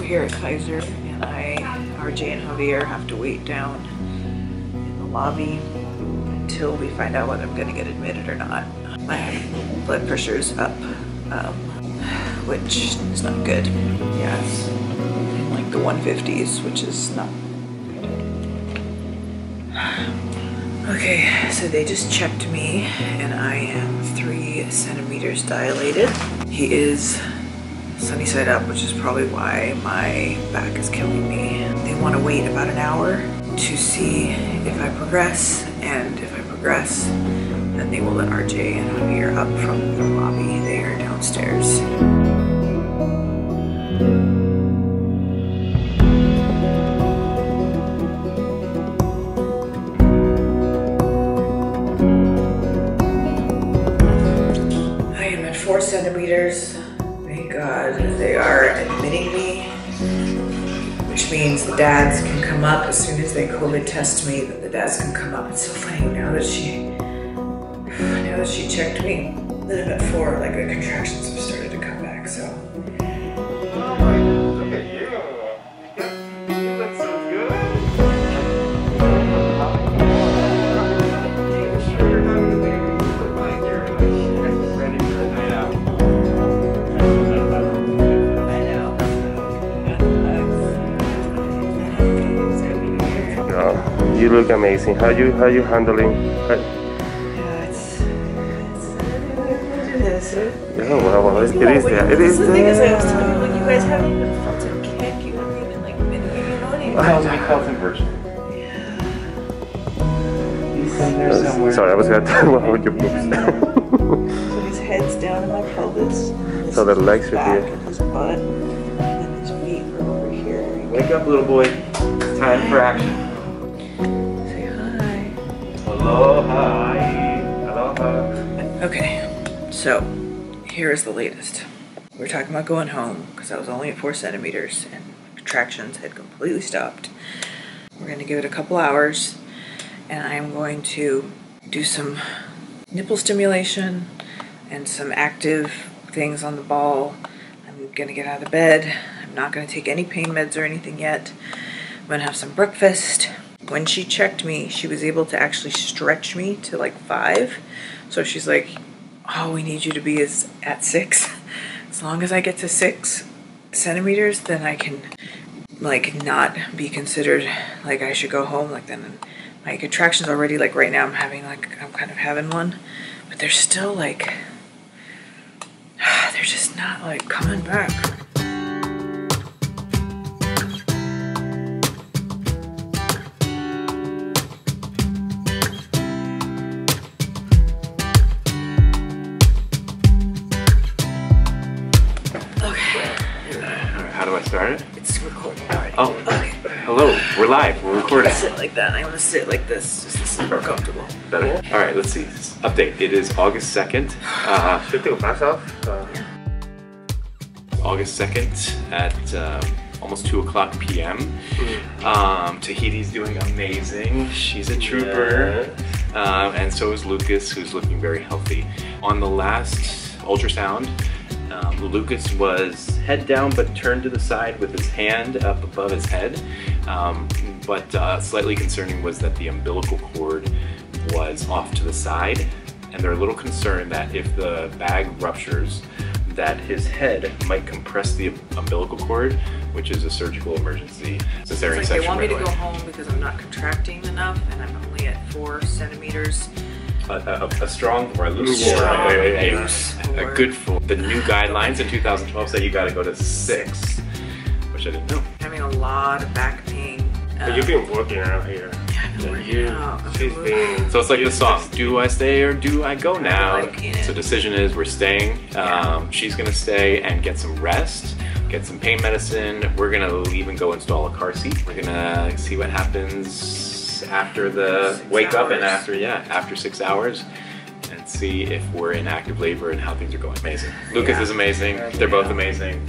here at Kaiser, and RJ and Javier have to wait down in the lobby until we find out whether I'm gonna get admitted or not. My blood pressure is up, which is not good. Yeah, it's in like the 150s, which is not good. Okay, so they just checked me, and I am 3 centimeters dilated. He is sunny side up, which is probably why my back is killing me. They want to wait about an hour to see if I progress, and if I progress, then they will let RJ and Javier up from the lobby. They are downstairs. I am at 4 centimeters. Thank God they are admitting me, which means the dads can come up as soon as they COVID test me. That the dads can come up. It's so funny now that she checked me. That I'm at 4, like the contractions have started to come back. So. Oh my God! Look at you. You look so good. You're having a baby. You look like you're ready for a night out. You look amazing. How you handling? Yeah, Yeah, well, it is there. It is the thing is, I was there. telling you, like, you guys haven't even felt a kick. You haven't even like been Carlton version. Yeah. He's in there somewhere. Sorry, I was gonna tell you about your boobs. So his head's down in my pelvis. So the legs are back here. and his butt, and then his feet are over here. Wake up, little boy. It's time for action. Say hi. Hello, hi. Aloha. Okay, so here is the latest. We're talking about going home because I was only at 4 centimeters and contractions had completely stopped. We're going to give it a couple hours, and I'm going to do some nipple stimulation and some active things on the ball. I'm going to get out of bed. I'm not going to take any pain meds or anything yet. I'm going to have some breakfast. When she checked me, she was able to actually stretch me to like 5. So she's like, oh, we need you to be at 6. As long as I get to 6 centimeters, then I can like not be considered like I should go home. Like then my contractions already, like right now I'm kind of having one, but they're still like, they're just not like coming back. How do I start it? It's recording already. Oh, okay. Hello. We're live. We're recording. I sit like that. I'm gonna sit like this. Just this is more comfortable. Better. All right. Let's see. Update. It is August 2nd. Should take a mask off. August 2nd at almost 2:00 p.m. Tahiti's doing amazing. She's a trooper. Yeah. And so is Lukas, who's looking very healthy. On the last ultrasound, Lukas was head down but turned to the side with his hand up above his head. But slightly concerning was that the umbilical cord was off to the side, and they're a little concerned that if the bag ruptures, that his head might compress the umbilical cord, which is a surgical emergency cesarean section. They want me to go home because I'm not contracting enough, and I'm only at 4 centimeters. A strong or a loose a good four. The new guidelines in 2012 say you got to go to 6, which I didn't know. Having a lot of back pain. But you've been working out here. Yeah, I've been working out. So it's like the song, do I stay or do I go now? Like, yeah. So decision is we're staying. She's gonna stay and get some rest, get some pain medicine. We're gonna leave and go install a car seat. We're gonna see what happens after the wake up and after 6 hours, and see if we're in active labor and how things are going. Amazing. Lukas is amazing. They're both amazing.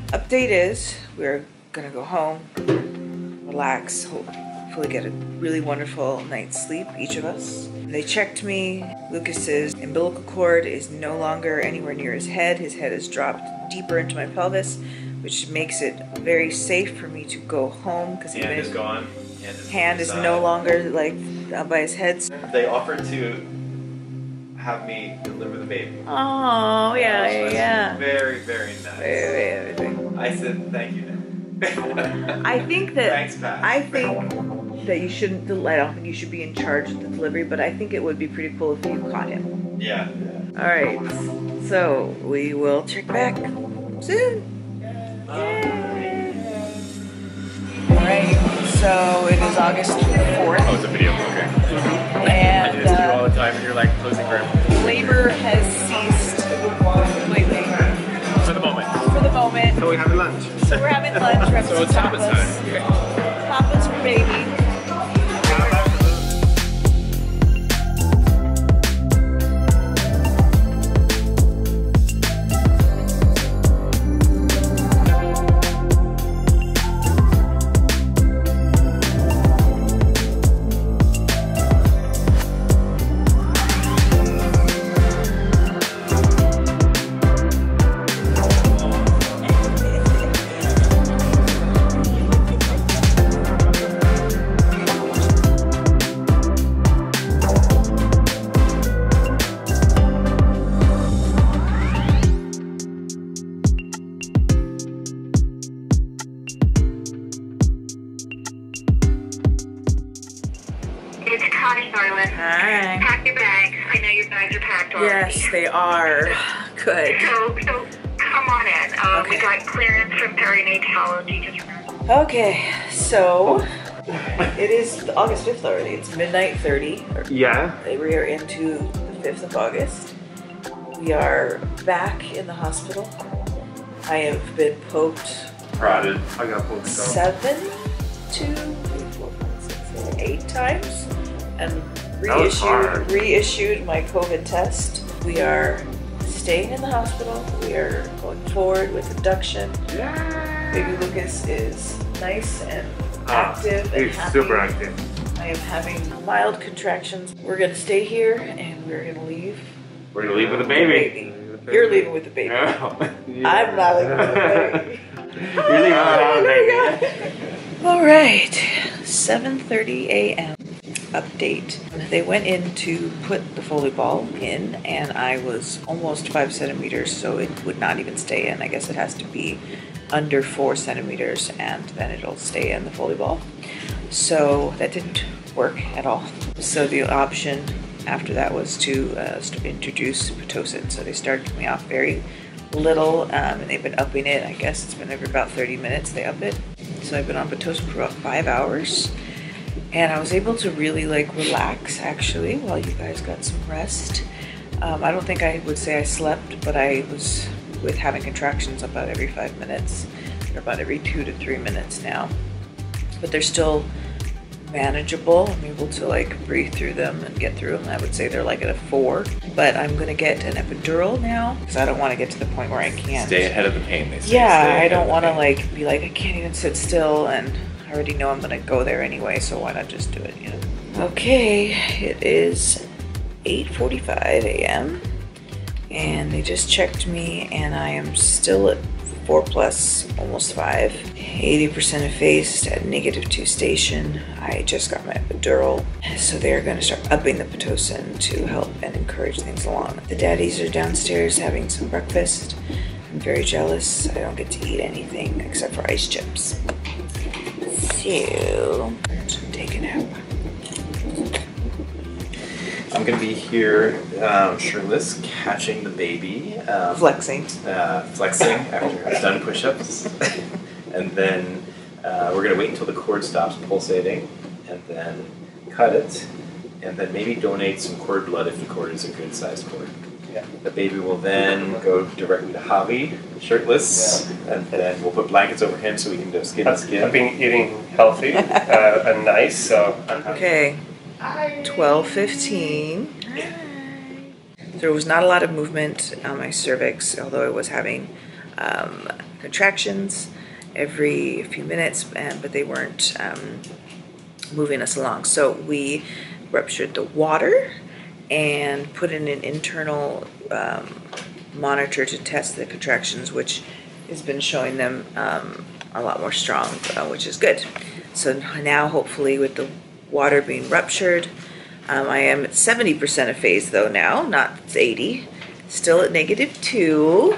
Update is we're gonna go home, relax, hopefully get a really wonderful night's sleep, each of us. They checked me. Lucas's umbilical cord is no longer anywhere near his head. His head is dropped deeper into my pelvis, which makes it very safe for me to go home because Hand is gone. Hand is no longer like by his head. They offered to have me deliver the baby. Oh yeah. Very, very nice. Very. I said thank you. I think that Thanks, Pat. I think that you shouldn't. I don't think you should be in charge of the delivery, but I think it would be pretty cool if you caught him. Yeah. All right. So we will check back soon. Alright, so it is August 4th. Oh, it's a video, okay. And I do this to you all the time, and you're like closing for him. labor has ceased completely. For the moment. For the moment. So we're having lunch. So we're having lunch. We're having So it's some tapas tapas. time. Okay. Tapas for baby. Hi. Pack your bags. I know your bags are packed already. Yes, they are. Good. So come on in. Okay. We got clearance from perinatology. Just Okay, so it is August 5th already. It's midnight 30. Yeah. We are into the 5th of August. We are back in the hospital. I have been poked Prodded. I got poked out. 8 times and That was hard. reissued my COVID test. We are staying in the hospital. We are going forward with induction. Yeah. Baby Lucas is nice and active and He's happy. super active. I am having mild contractions. We're gonna stay here and we're gonna leave. We're gonna leave with the the baby. You're leaving with the baby. No. I'm not leaving with the baby. You're leaving with the baby. All right, 7:30 a.m. Update. They went in to put the Foley ball in, and I was almost 5 centimeters, so it would not even stay in. I guess it has to be under 4 centimeters, and then it'll stay in the Foley ball. So that didn't work at all. So the option after that was to introduce Pitocin. So they started me off very little, and they've been upping it. I guess it's been every about 30 minutes they up it. So I've been on Pitocin for about 5 hours. And I was able to really like relax actually while you guys got some rest. I don't think I would say I slept, but I was with having contractions about every 5 minutes, or about every 2 to 3 minutes now. But they're still manageable. I'm able to like breathe through them and get through them. I would say they're like at a 4, but I'm gonna get an epidural now because I don't want to get to the point where I can't. Stay ahead of the pain, they say. Yeah, I don't want to like be like I can't even sit still, and I already know I'm gonna go there anyway, so why not just do it, you know? Okay, it is 8:45 a.m. and they just checked me, and I am still at 4+, almost 5. 80% effaced at -2 station. I just got my epidural, so they're gonna start upping the Pitocin to help and encourage things along. The daddies are downstairs having some breakfast. I'm very jealous. I don't get to eat anything except for ice chips. So, take a nap. I'm gonna be here shirtless, catching the baby. Flexing. Flexing after I've done push-ups. And then we're gonna wait until the cord stops pulsating, and then cut it, and then maybe donate some cord blood if the cord is a good sized cord. Yeah. The baby will then go directly to Javi, shirtless, and then we'll put blankets over him so we can do skin to skin. I've been eating healthy and nice, so I'm happy. Okay, 12:15. There was not a lot of movement on my cervix, although I was having contractions every few minutes, but they weren't moving us along. So we ruptured the water, and put in an internal monitor to test the contractions, which has been showing them a lot more strong, which is good. So now hopefully with the water being ruptured, I am at 70% of phase though now, not 80. Still at -2.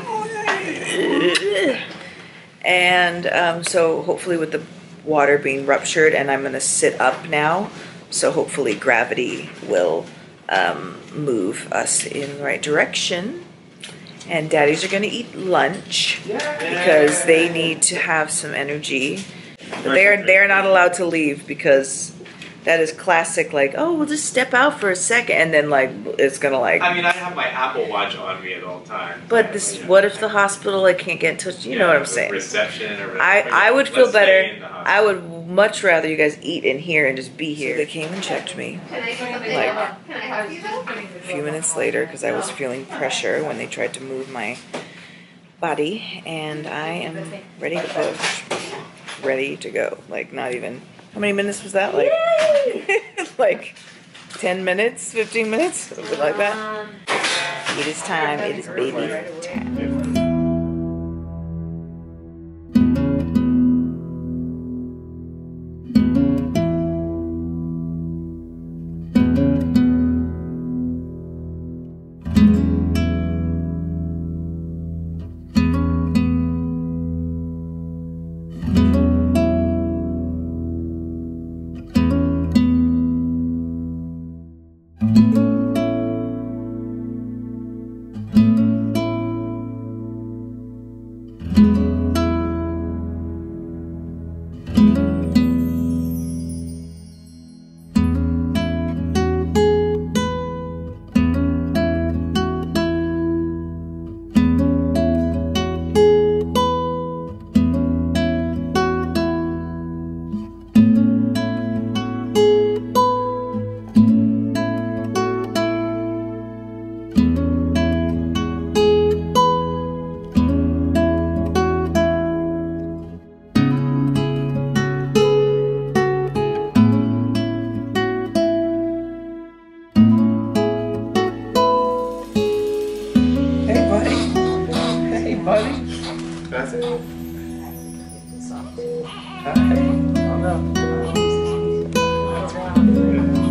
And so hopefully with the water being ruptured, and I'm gonna sit up now, so hopefully gravity will move us in the right direction. And daddies are gonna eat lunch because they need to have some energy. But they're not allowed to leave because that is classic, like, oh, we'll just step out for a second, and then like it's gonna like. I mean, I have my Apple Watch on me at all times. But this, what if the hospital like can't get in touch? You know what I'm saying? Reception or I would feel better. I would much rather you guys eat in here and just be here. They came and checked me like a few minutes later because I was feeling pressure when they tried to move my body, and I am ready to push, ready to go. Like not even. How many minutes was that? Like, like 10 minutes, 15 minutes, something like that. It is time. It is baby time.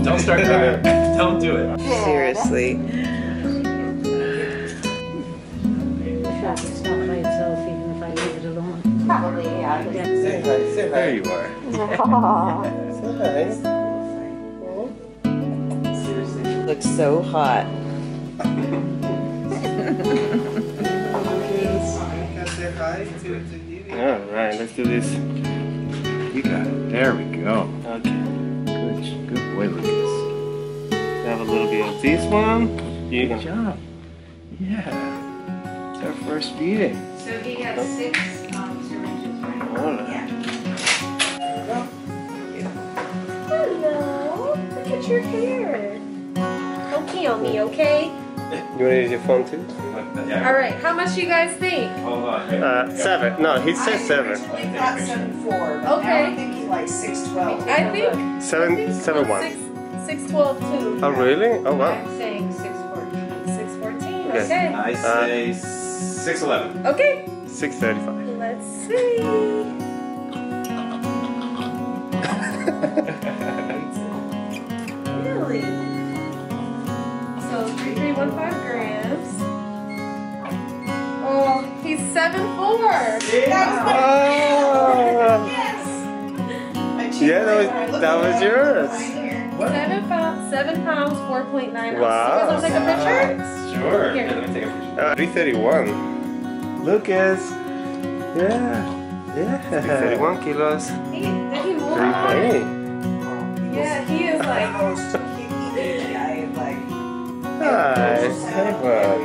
Don't start crying. Don't do it. Seriously. It's not by itself, even if I leave it alone. Probably, yeah. Say hi, say hi. There you are. Say Looks so hot. hi. Say hi to Didi. Alright, let's do this. You got it. There we go. Okay. Good boy, Lucas. Have a little bit of this one. You Good can. job. Yeah. It's our first feeding. So he got 6 syringes, right? Alright. Hello, look at your hair. Don't pee on me, okay? You want to use your phone too? All right, how much you guys think? Hold on. 7. No, he said 7. I thought 7'4", but Okay. I'm thinking like 6'12". I think 7'1". 6'12" too. Oh really? Oh wow. I'm saying 6'14". 6'14", Okay. okay. I say 6'11". Okay, 6:35. let's see. Really? So 3,315 grams. Oh, he's 7'4". Yeah, that was yours. 7 pounds, 4.9 ounces. Wow. You guys want to take a picture? Sure. Here. Let me take a picture. 331. Lucas. Yeah. 331 kilos. Did he move? Hey. Yeah, he is like. Hi. Hey, bud.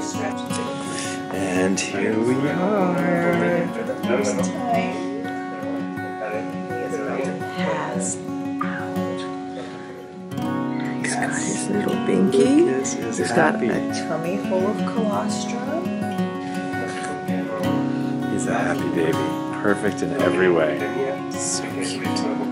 And here we are. For the first time, he is about to pass out. He's got his little binky. He's got a tummy full of colostrum. He's a happy baby. Perfect in every way. So cute.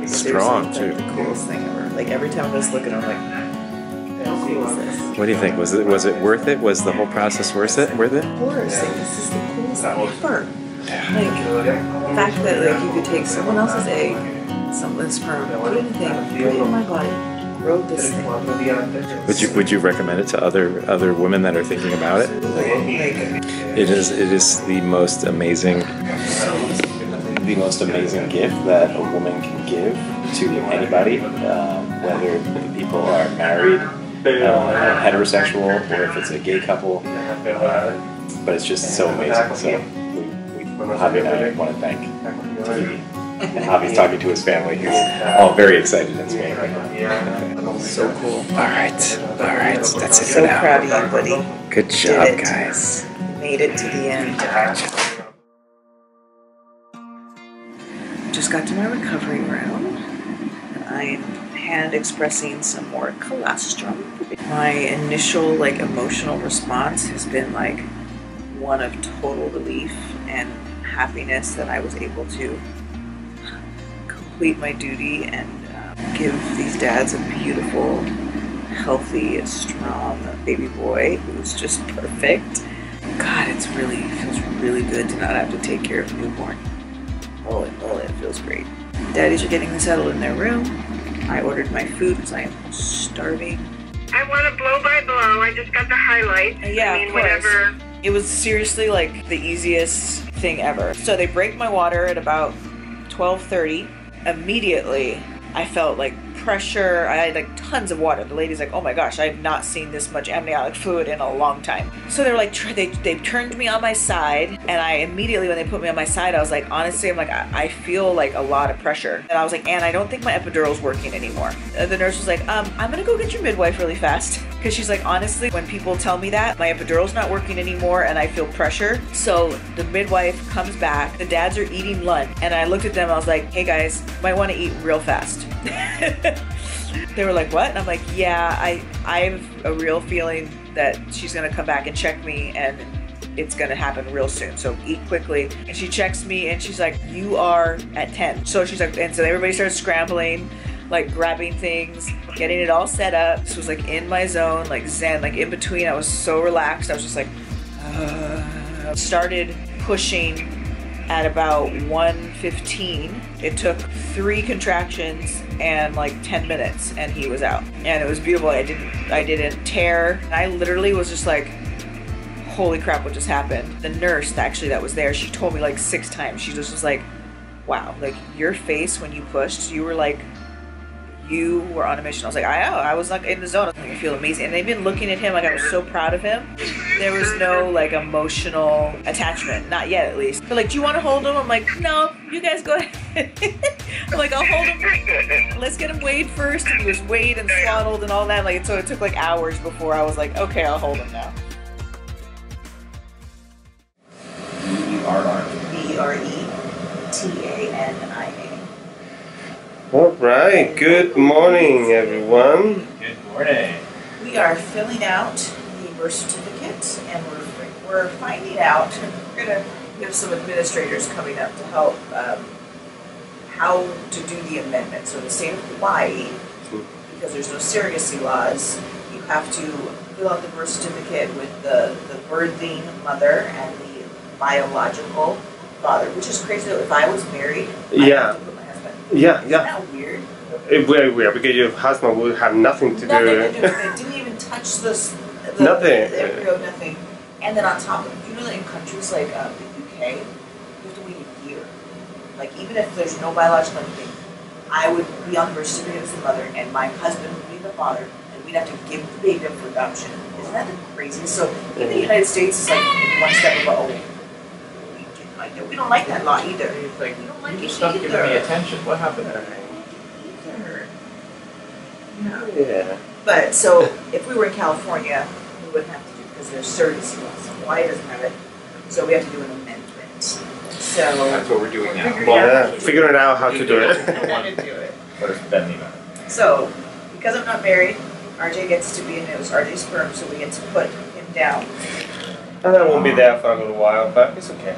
Strong Seriously, too. Like the coolest thing ever. Like every time I just look at him, I'm like, how cool is this? What do you think? Was it worth it? Was the whole process worth it? Of course, like, this is the coolest thing ever. Like, the fact that like you could take someone else's egg, someone's sperm, put it in a thing, put it in my body, grow this thing. Would you recommend it to other women that are thinking about it? Like, It is the most amazing gift that a woman can give to anybody, whether the people are married, heterosexual, or if it's a gay couple. But it's just so amazing. So Javier and I want to thank Tahiti. And Javi's talking to his family. He's all very excited and smiling. so cool. All right. That's it for So now. proud of you, buddy. Good job, guys. Made it to the end. Just got to my recovery room. I'm hand expressing some more colostrum. My initial like emotional response has been like one of total relief and happiness that I was able to complete my duty and give these dads a beautiful, healthy, strong baby boy who's just perfect. God, it feels really good to not have to take care of a newborn. Oh, it feels great. Daddies are getting settled in their room. I ordered my food because I am starving. I want to blow by blow. I just got the highlight. Yeah, I mean, of course. whatever. It was seriously like the easiest thing ever. So they break my water at about 12:30. Immediately, I felt like pressure. I had like tons of water. The lady's like, "Oh my gosh, I have not seen this much amniotic fluid in a long time." So they're like, they turned me on my side, and I immediately, when they put me on my side, I was like, honestly, I'm like, I feel like a lot of pressure, and I was like, "Ann, I don't think my epidural's working anymore." The nurse was like, "I'm gonna go get your midwife really fast," because she's like, honestly, when people tell me that my epidural's not working anymore and I feel pressure. So the midwife comes back. The dads are eating lunch, and I looked at them. I was like, "Hey guys, might want to eat real fast." They were like, "What?" And I'm like, "Yeah, I have a real feeling that she's gonna come back and check me, and it's gonna happen real soon. So eat quickly." And she checks me, and she's like, "You are at 10." So she's like, and so everybody started scrambling, like grabbing things, getting it all set up. This was like in my zone, like zen, like in between. I was so relaxed. I was just like, started pushing at about 1:15. It took 3 contractions and like 10 minutes, and he was out. And it was beautiful. I didn't tear. I literally was just like, holy crap, what just happened? The nurse actually that was there, she told me like 6 times. She just was like, wow, like your face when you pushed, you were like, you were on a mission. I was like, I was like in the zone. I feel amazing. And they've been looking at him like I was so proud of him. There was no like emotional attachment, not yet at least. They're like, "Do you want to hold him?" I'm like, "No, you guys go ahead." I'm like, "I'll hold him. Let's get him weighed first." And he was weighed and swaddled and all that. Like, so it took like hours before I was like, "Okay, I'll hold him now." BRETANIA. All right. Good morning, everyone. Good morning. We are filling out the birth certificate, and we're finding out. We're gonna have some administrators coming up to help how to do the amendment. So the state of Hawaii, because there's no surrogacy laws, you have to fill out the birth certificate with the birthing mother and the biological father, which is crazy. If I was married, I'd have to put my husband. Yeah. Isn't that weird? It's very weird because your husband will have nothing to do. Nothing to do with it. Didn't even touch the Nothing. The embryo, nothing. And then on top of it, you know that in countries like the UK, you have to wait a year. Like even if there's no biological anything, I would be on the birth certificate as the mother, and my husband would be the father, and we'd have to give the baby up for adoption. Isn't that crazy? So in the United States, it's like one step above. We don't like that law either. Like, we don't like you it just stopped either. giving me attention. What happened? Yeah. But so if we were in California, we wouldn't have to do it because there's surrogacy laws. Hawaii doesn't have it, so we have to do an amendment. So That's what we're doing now. Figuring out how to do it. how to do it. First, bend me back. So because I'm not married, RJ gets to be in it was RJ's sperm, so we get to put him down. And I won't be there for a little while, but it's okay.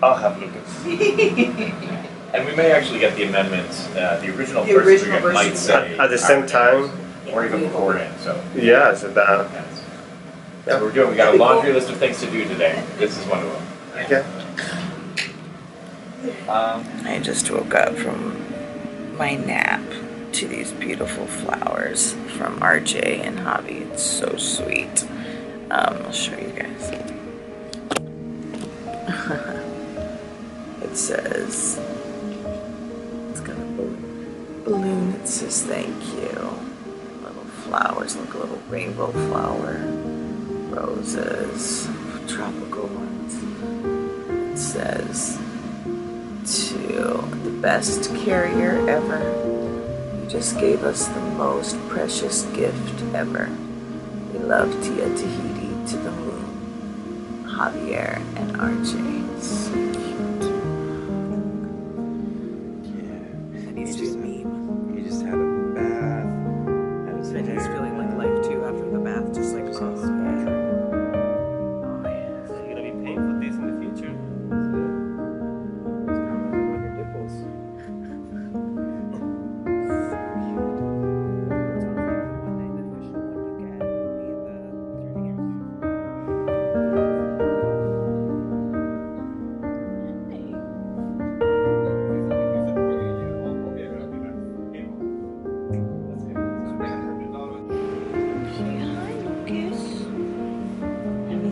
I'll have Lucas. And we may actually get the amendment. The original The birth original certificate might birth say At the same time. or even beforehand. So Yeah, so that. so we got a laundry list of things to do today. This is one of them. Okay. I just woke up from my nap to these beautiful flowers from RJ and Javi. It's so sweet. I'll show you guys. It says, it's got a balloon. It says thank you. Little flowers, like a little rainbow flower. Roses, tropical ones. It says, to the best carrier ever. You just gave us the most precious gift ever. We love Tia Tahiti to the moon. Javier and RJ. So cute. Yeah. That needs to be a meme. He just had a bath. And he's feeling like life too after the bath, just like, oh yeah. So you're gonna be paying for this in the future?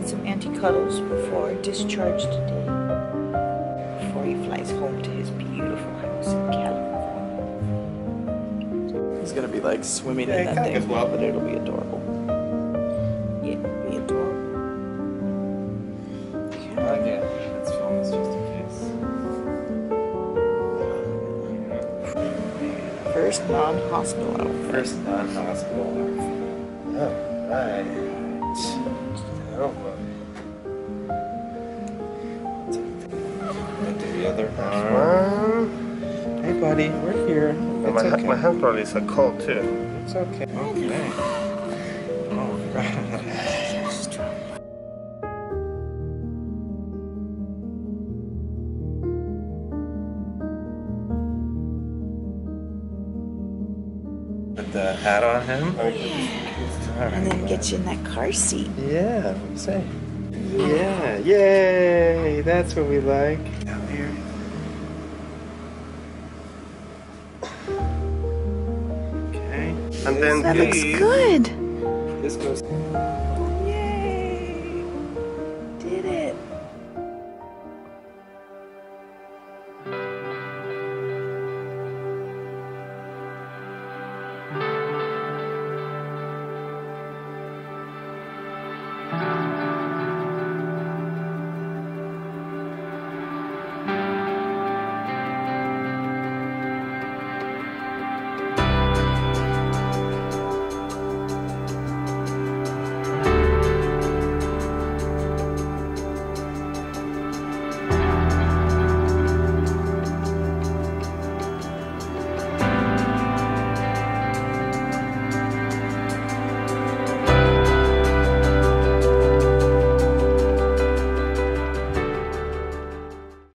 Some anti-cuddles before discharge today. Before he flies home to his beautiful house in California. He's gonna be like swimming in that thing, but it'll be adorable. Yeah, it'll be adorable. Okay, let's film this just in case. First non-hospital outfit. First non-hospital. Alright. Oh, The other arm. Hey, buddy, we're here. my hand probably is cold too. It's okay. Okay. All right. Put the hat on him. And then get you in that car seat. Yeah, what do you say? Yeah, yay! That's what we like. Down here. Okay. And then That looks good. This goes.